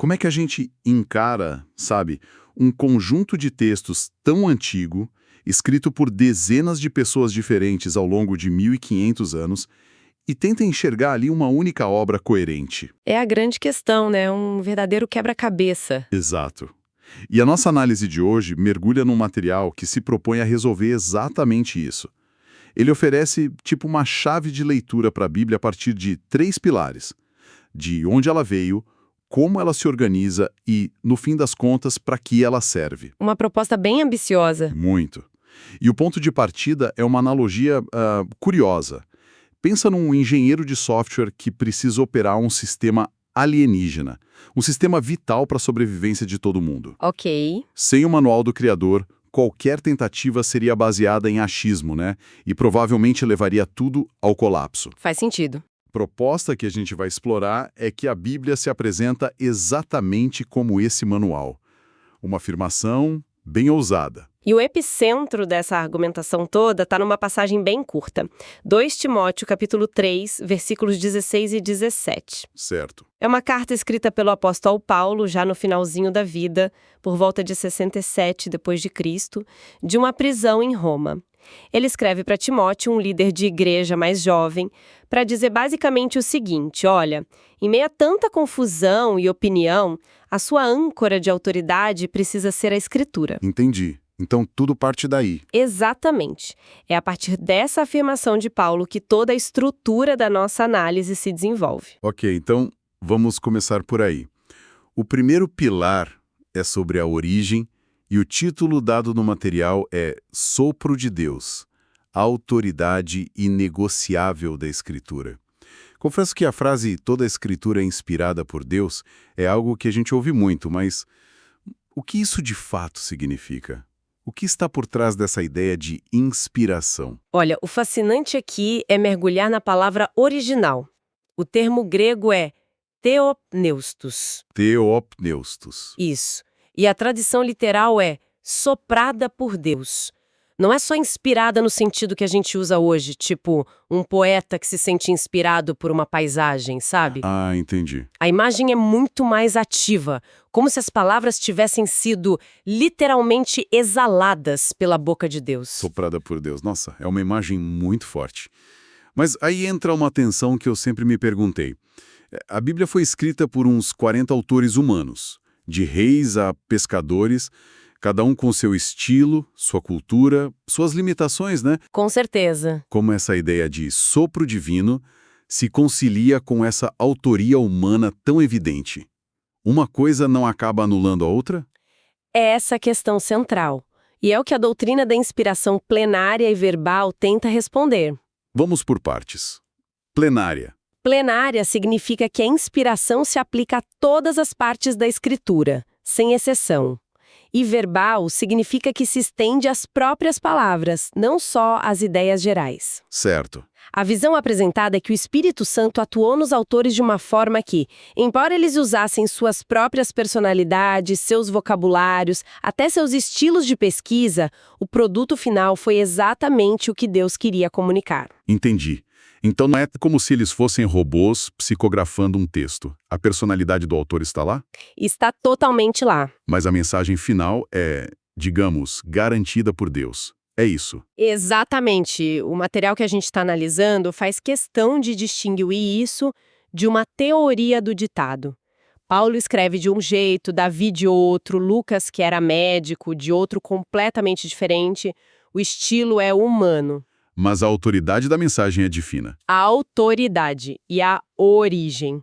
Como é que a gente encara, sabe, um conjunto de textos tão antigo, escrito por dezenas de pessoas diferentes ao longo de 1500 anos, e tenta enxergar ali uma única obra coerente? É a grande questão, né? Um verdadeiro quebra-cabeça. Exato. E a nossa análise de hoje mergulha num material que se propõe a resolver exatamente isso. Ele oferece tipo uma chave de leitura para a Bíblia a partir de 3 pilares: de onde ela veio, como ela se organiza e, no fim das contas, para que ela serve. Uma proposta bem ambiciosa. Muito. E o ponto de partida é uma analogia curiosa. Pensa num engenheiro de software que precisa operar um sistema alienígena, um sistema vital para a sobrevivência de todo mundo. Ok. Sem o manual do criador, qualquer tentativa seria baseada em achismo, né? E provavelmente levaria tudo ao colapso. Faz sentido. Proposta que a gente vai explorar é que a Bíblia se apresenta exatamente como esse manual. Uma afirmação bem ousada. E o epicentro dessa argumentação toda está numa passagem bem curta. 2 Timóteo, capítulo 3, versículos 16 e 17. Certo. É uma carta escrita pelo apóstolo Paulo, já no finalzinho da vida, por volta de 67 depois de Cristo, de uma prisão em Roma. Ele escreve para Timóteo, um líder de igreja mais jovem, para dizer basicamente o seguinte: olha, em meio a tanta confusão e opinião, a sua âncora de autoridade precisa ser a Escritura. Entendi. Então tudo parte daí. Exatamente. É a partir dessa afirmação de Paulo que toda a estrutura da nossa análise se desenvolve. Ok, então vamos começar por aí. O primeiro pilar é sobre a origem e o título dado no material é Sopro de Deus, a autoridade inegociável da Escritura. Confesso que a frase toda a Escritura é inspirada por Deus é algo que a gente ouve muito, mas o que isso de fato significa? O que está por trás dessa ideia de inspiração? Olha, o fascinante aqui é mergulhar na palavra original. O termo grego é theopneustos. Theopneustos. Isso. E a tradução literal é soprada por Deus. Não é só inspirada no sentido que a gente usa hoje, tipo um poeta que se sente inspirado por uma paisagem, sabe? Ah, entendi. A imagem é muito mais ativa, como se as palavras tivessem sido literalmente exaladas pela boca de Deus. Soprada por Deus. Nossa, é uma imagem muito forte. Mas aí entra uma tensão que eu sempre me perguntei. A Bíblia foi escrita por uns 40 autores humanos, de reis a pescadores, cada um com seu estilo, sua cultura, suas limitações, né? Com certeza. Como essa ideia de sopro divino se concilia com essa autoria humana tão evidente. Uma coisa não acaba anulando a outra? É essa a questão central. E é o que a doutrina da inspiração plenária e verbal tenta responder. Vamos por partes. Plenária. Plenária significa que a inspiração se aplica a todas as partes da escritura, sem exceção. E verbal significa que se estende às próprias palavras, não só às ideias gerais. Certo. A visão apresentada é que o Espírito Santo atuou nos autores de uma forma que, embora eles usassem suas próprias personalidades, seus vocabulários, até seus estilos de pesquisa, o produto final foi exatamente o que Deus queria comunicar. Entendi. Então não é como se eles fossem robôs psicografando um texto. A personalidade do autor está lá? Está totalmente lá. Mas a mensagem final é, digamos, garantida por Deus. É isso. Exatamente. O material que a gente está analisando faz questão de distinguir isso de uma teoria do ditado. Paulo escreve de um jeito, Davi de outro, Lucas, que era médico, de outro completamente diferente. O estilo é humano. Mas a autoridade da mensagem é divina. A autoridade e a origem.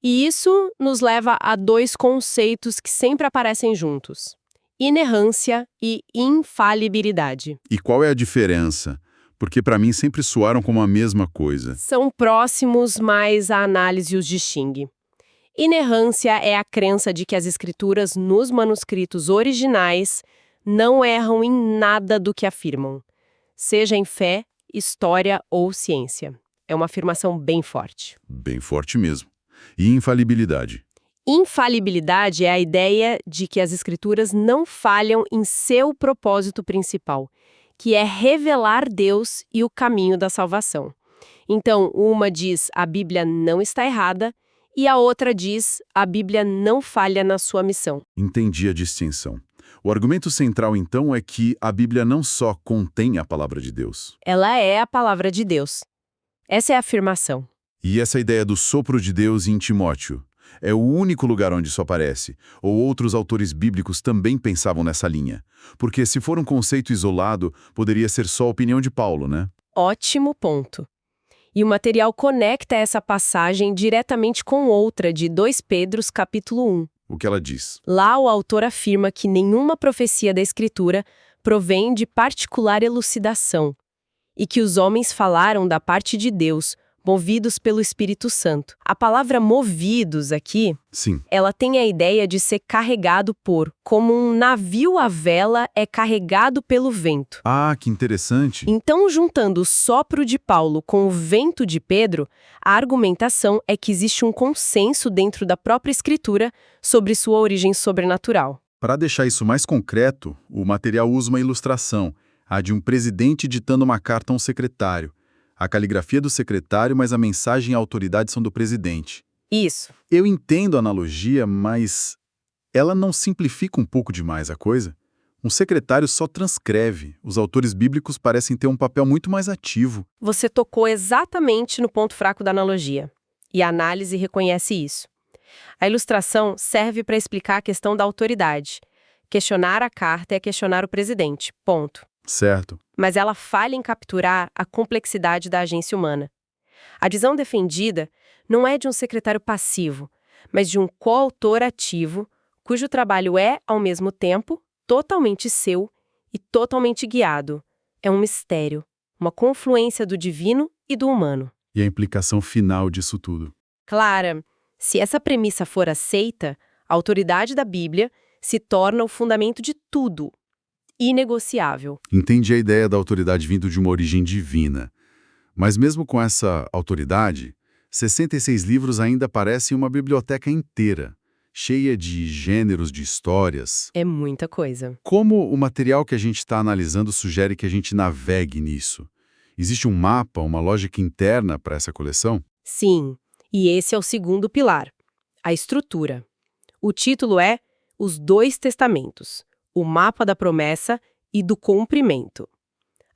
E isso nos leva a 2 conceitos que sempre aparecem juntos: inerrância e infalibilidade. E qual é a diferença? Porque para mim sempre soaram como a mesma coisa. São próximos, mas a análise os distingue. Inerrância é a crença de que as escrituras nos manuscritos originais não erram em nada do que afirmam, seja em fé, história ou ciência. É uma afirmação bem forte. Bem forte mesmo. E infalibilidade? Infalibilidade é a ideia de que as escrituras não falham em seu propósito principal, que é revelar Deus e o caminho da salvação. Então, uma diz a Bíblia não está errada e a outra diz: a Bíblia não falha na sua missão. Entendi a distinção. O argumento central, então, é que a Bíblia não só contém a palavra de Deus. Ela é a palavra de Deus. Essa é a afirmação. E essa ideia do sopro de Deus em Timóteo é o único lugar onde isso aparece, ou outros autores bíblicos também pensavam nessa linha. Porque se for um conceito isolado, poderia ser só a opinião de Paulo, né? Ótimo ponto. E o material conecta essa passagem diretamente com outra de 2 Pedro, capítulo 1. O que ela diz? Lá o autor afirma que nenhuma profecia da Escritura provém de particular elucidação, e que os homens falaram da parte de Deus, movidos pelo Espírito Santo. A palavra movidos aqui, Sim. ela tem a ideia de ser carregado por, como um navio à vela é carregado pelo vento. Ah, que interessante. Então, juntando o sopro de Paulo com o vento de Pedro, a argumentação é que existe um consenso dentro da própria Escritura sobre sua origem sobrenatural. Para deixar isso mais concreto, o material usa uma ilustração, a de um presidente ditando uma carta a um secretário. A caligrafia do secretário, mas a mensagem e a autoridade são do presidente. Isso. Eu entendo a analogia, mas ela não simplifica um pouco demais a coisa? Um secretário só transcreve. Os autores bíblicos parecem ter um papel muito mais ativo. Você tocou exatamente no ponto fraco da analogia. E a análise reconhece isso. A ilustração serve para explicar a questão da autoridade. Questionar a carta é questionar o presidente. Ponto. Certo. Mas ela falha em capturar a complexidade da agência humana. A visão defendida não é de um secretário passivo, mas de um coautor ativo, cujo trabalho é, ao mesmo tempo, totalmente seu e totalmente guiado. É um mistério, uma confluência do divino e do humano. E a implicação final disso tudo? Clara, se essa premissa for aceita, a autoridade da Bíblia se torna o fundamento de tudo. Inegociável. Entendi a ideia da autoridade vindo de uma origem divina. Mas mesmo com essa autoridade, 66 livros ainda parecem uma biblioteca inteira, cheia de gêneros de histórias. É muita coisa. Como o material que a gente está analisando sugere que a gente navegue nisso? Existe um mapa, uma lógica interna para essa coleção? Sim, e esse é o segundo pilar, a estrutura. O título é Os Dois Testamentos. O mapa da promessa e do cumprimento.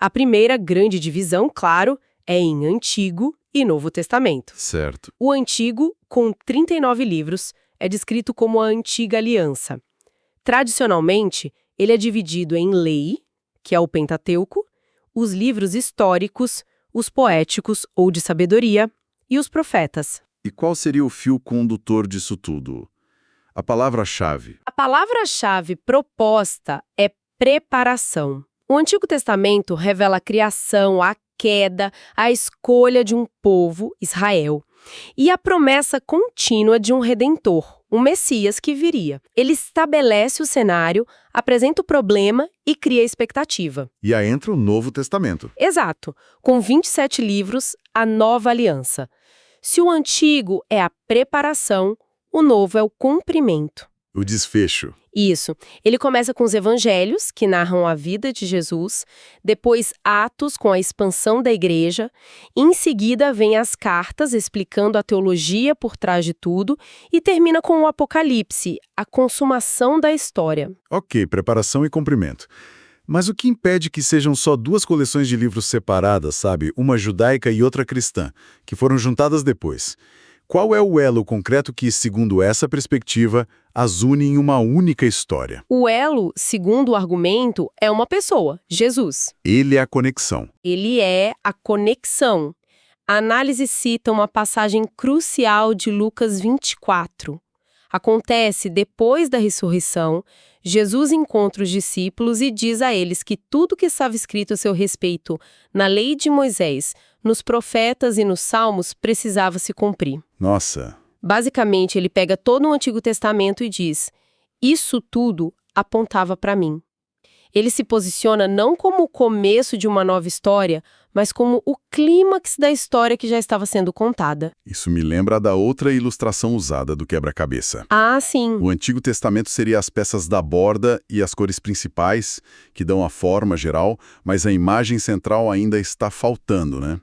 A primeira grande divisão, claro, é em Antigo e Novo Testamento. Certo. O Antigo, com 39 livros, é descrito como a Antiga Aliança. Tradicionalmente, ele é dividido em lei, que é o Pentateuco, os livros históricos, os poéticos ou de sabedoria, e os profetas. E qual seria o fio condutor disso tudo? A palavra-chave. A palavra-chave proposta é preparação. O Antigo Testamento revela a criação, a queda, a escolha de um povo, Israel, e a promessa contínua de um Redentor, um Messias que viria. Ele estabelece o cenário, apresenta o problema e cria a expectativa. E aí entra o Novo Testamento. Exato. Com 27 livros, a Nova Aliança. Se o Antigo é a preparação, o Novo é o cumprimento. O desfecho. Isso. Ele começa com os evangelhos, que narram a vida de Jesus, depois Atos, com a expansão da igreja, em seguida vem as cartas, explicando a teologia por trás de tudo, e termina com o Apocalipse, a consumação da história. Ok, preparação e cumprimento. Mas o que impede que sejam só duas coleções de livros separadas, sabe? Uma judaica e outra cristã, que foram juntadas depois? Qual é o elo concreto que, segundo essa perspectiva, as une em uma única história? O elo, segundo o argumento, é uma pessoa, Jesus. Ele é a conexão. Ele é a conexão. A análise cita uma passagem crucial de Lucas 24. Acontece depois da ressurreição, Jesus encontra os discípulos e diz a eles que tudo que estava escrito a seu respeito na lei de Moisés, nos profetas e nos salmos precisava se cumprir. Nossa! Basicamente, ele pega todo o Antigo Testamento e diz: isso tudo apontava para mim. Ele se posiciona não como o começo de uma nova história, mas como o clímax da história que já estava sendo contada. Isso me lembra da outra ilustração usada do quebra-cabeça. Ah, sim. O Antigo Testamento seria as peças da borda e as cores principais, que dão a forma geral, mas a imagem central ainda está faltando, né?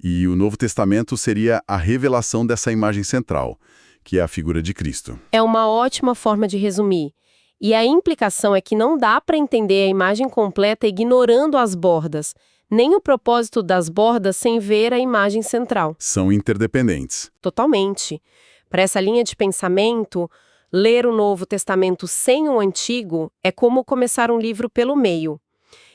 E o Novo Testamento seria a revelação dessa imagem central. que é a figura de Cristo. É uma ótima forma de resumir. E a implicação é que não dá para entender a imagem completa ignorando as bordas, nem o propósito das bordas sem ver a imagem central. São interdependentes. Totalmente. Para essa linha de pensamento, ler o Novo Testamento sem o Antigo é como começar um livro pelo meio.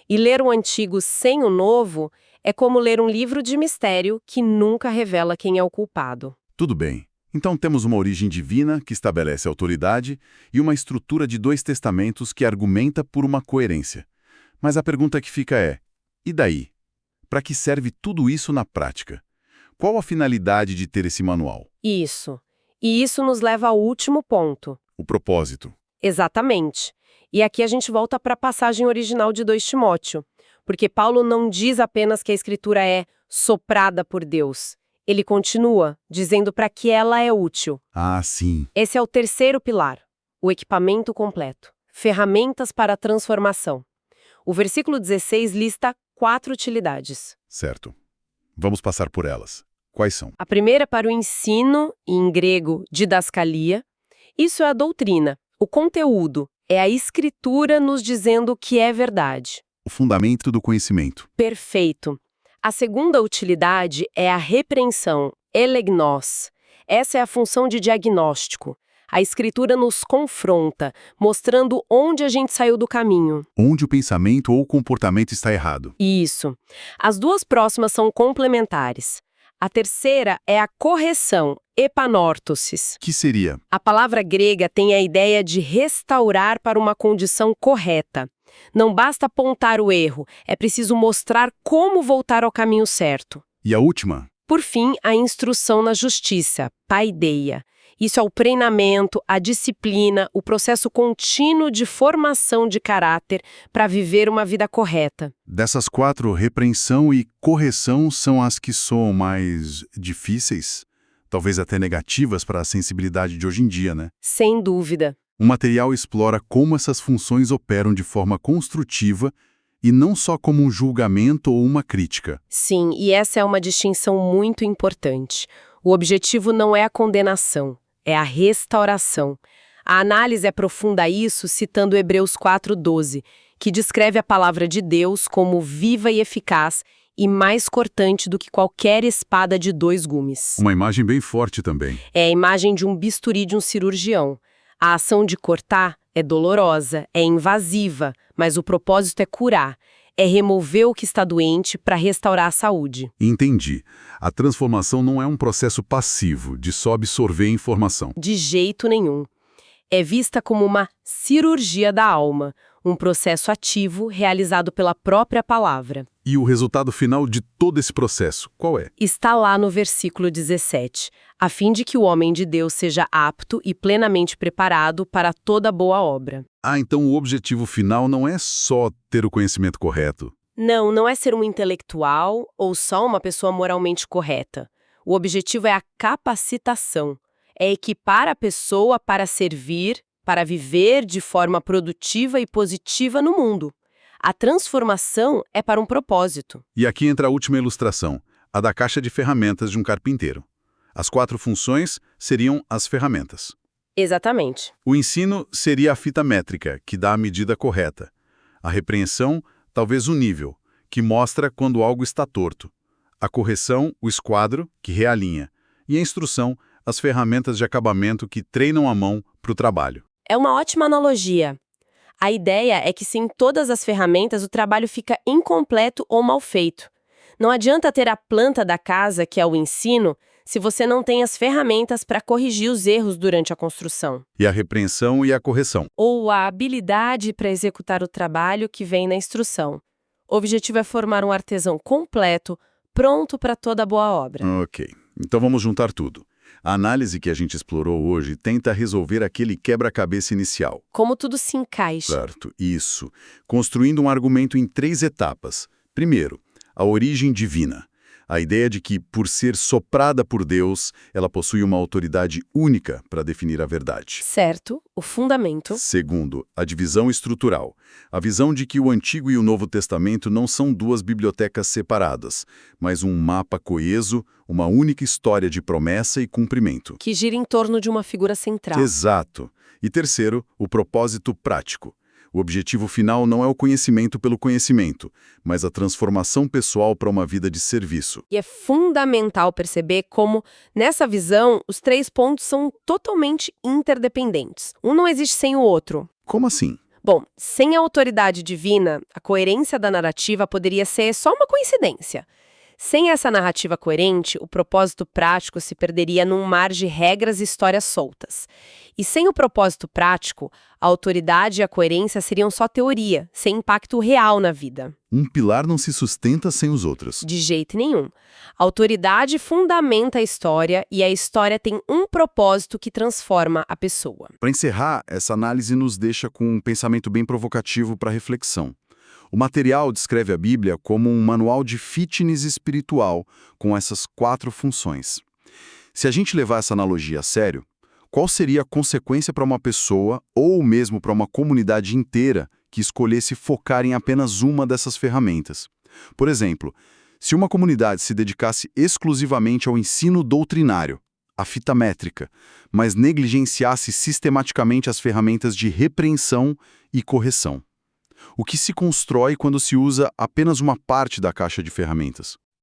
E ler o Antigo sem o Novo é como ler um livro de mistério que nunca revela quem é o culpado. Tudo bem. Então temos uma origem divina que estabelece autoridade e uma estrutura de 2 testamentos que argumenta por uma coerência. Mas a pergunta que fica é: e daí? Para que serve tudo isso na prática? Qual a finalidade de ter esse manual? Isso. E isso nos leva ao último ponto. O propósito. Exatamente. E aqui a gente volta para a passagem original de 2 Timóteo, porque Paulo não diz apenas que a Escritura é soprada por Deus. Ele continua dizendo para que ela é útil. Ah, sim. Esse é o terceiro pilar, o equipamento completo. Ferramentas para a transformação. O versículo 16 lista 4 utilidades. Certo. Vamos passar por elas. Quais são? A primeira é para o ensino, em grego, didaskalia. Isso é a doutrina. O conteúdo é a escritura nos dizendo o que é verdade. O fundamento do conhecimento. Perfeito. A segunda utilidade é a repreensão, elegnos. Essa é a função de diagnóstico. A escritura nos confronta, mostrando onde a gente saiu do caminho. Onde o pensamento ou o comportamento está errado. Isso. As 2 próximas são complementares. A terceira é a correção, epanortosis. Que seria? A palavra grega tem a ideia de restaurar para uma condição correta. Não basta apontar o erro, é preciso mostrar como voltar ao caminho certo. E a última? Por fim, a instrução na justiça, paideia. Isso é o treinamento, a disciplina, o processo contínuo de formação de caráter para viver uma vida correta. Dessas 4, repreensão e correção são as que soam mais difíceis, talvez até negativas para a sensibilidade de hoje em dia, né? Sem dúvida. O material explora como essas funções operam de forma construtiva e não só como um julgamento ou uma crítica. Sim, e essa é uma distinção muito importante. O objetivo não é a condenação, é a restauração. A análise aprofunda isso citando Hebreus 4:12, que descreve a palavra de Deus como viva e eficaz e mais cortante do que qualquer espada de 2 gumes. Uma imagem bem forte também. É a imagem de um bisturi de um cirurgião. A ação de cortar é dolorosa, é invasiva, mas o propósito é curar, é remover o que está doente para restaurar a saúde. Entendi. A transformação não é um processo passivo, de só absorver informação. De jeito nenhum. É vista como uma cirurgia da alma, um processo ativo realizado pela própria palavra. E o resultado final de todo esse processo, qual é? Está lá no versículo 17, a fim de que o homem de Deus seja apto e plenamente preparado para toda boa obra. Ah, então o objetivo final não é só ter o conhecimento correto. Não, não é ser um intelectual ou só uma pessoa moralmente correta. O objetivo é a capacitação. É equipar a pessoa para servir, para viver de forma produtiva e positiva no mundo. A transformação é para um propósito. E aqui entra a última ilustração, a da caixa de ferramentas de um carpinteiro. As 4 funções seriam as ferramentas. Exatamente. O ensino seria a fita métrica, que dá a medida correta. A repreensão, talvez o nível, que mostra quando algo está torto. A correção, o esquadro, que realinha. E a instrução, as ferramentas de acabamento que treinam a mão para o trabalho. É uma ótima analogia. A ideia é que sem todas as ferramentas o trabalho fica incompleto ou mal feito. Não adianta ter a planta da casa, que é o ensino, se você não tem as ferramentas para corrigir os erros durante a construção. E a repreensão e a correção. Ou a habilidade para executar o trabalho que vem na instrução. O objetivo é formar um artesão completo, pronto para toda boa obra. Ok, então vamos juntar tudo. A análise que a gente explorou hoje tenta resolver aquele quebra-cabeça inicial. Como tudo se encaixa. Certo, isso. Construindo um argumento em 3 etapas. Primeiro, a origem divina. A ideia de que, por ser soprada por Deus, ela possui uma autoridade única para definir a verdade. Certo, o fundamento. Segundo, a divisão estrutural. A visão de que o Antigo e o Novo Testamento não são duas bibliotecas separadas, mas um mapa coeso, uma única história de promessa e cumprimento. Que gira em torno de uma figura central. Exato. E terceiro, o propósito prático. O objetivo final não é o conhecimento pelo conhecimento, mas a transformação pessoal para uma vida de serviço. E é fundamental perceber como, nessa visão, os 3 pontos são totalmente interdependentes. Um não existe sem o outro. Como assim? Bom, sem a autoridade divina, a coerência da narrativa poderia ser só uma coincidência. Sem essa narrativa coerente, o propósito prático se perderia num mar de regras e histórias soltas. E sem o propósito prático, a autoridade e a coerência seriam só teoria, sem impacto real na vida. Um pilar não se sustenta sem os outros. De jeito nenhum. A autoridade fundamenta a história e a história tem um propósito que transforma a pessoa. Para encerrar, essa análise nos deixa com um pensamento bem provocativo para reflexão. O material descreve a Bíblia como um manual de fitness espiritual com essas 4 funções. Se a gente levar essa analogia a sério, qual seria a consequência para uma pessoa ou mesmo para uma comunidade inteira que escolhesse focar em apenas uma dessas ferramentas? Por exemplo, se uma comunidade se dedicasse exclusivamente ao ensino doutrinário, a fita métrica, mas negligenciasse sistematicamente as ferramentas de repreensão e correção. O que se constrói quando se usa apenas uma parte da caixa de ferramentas?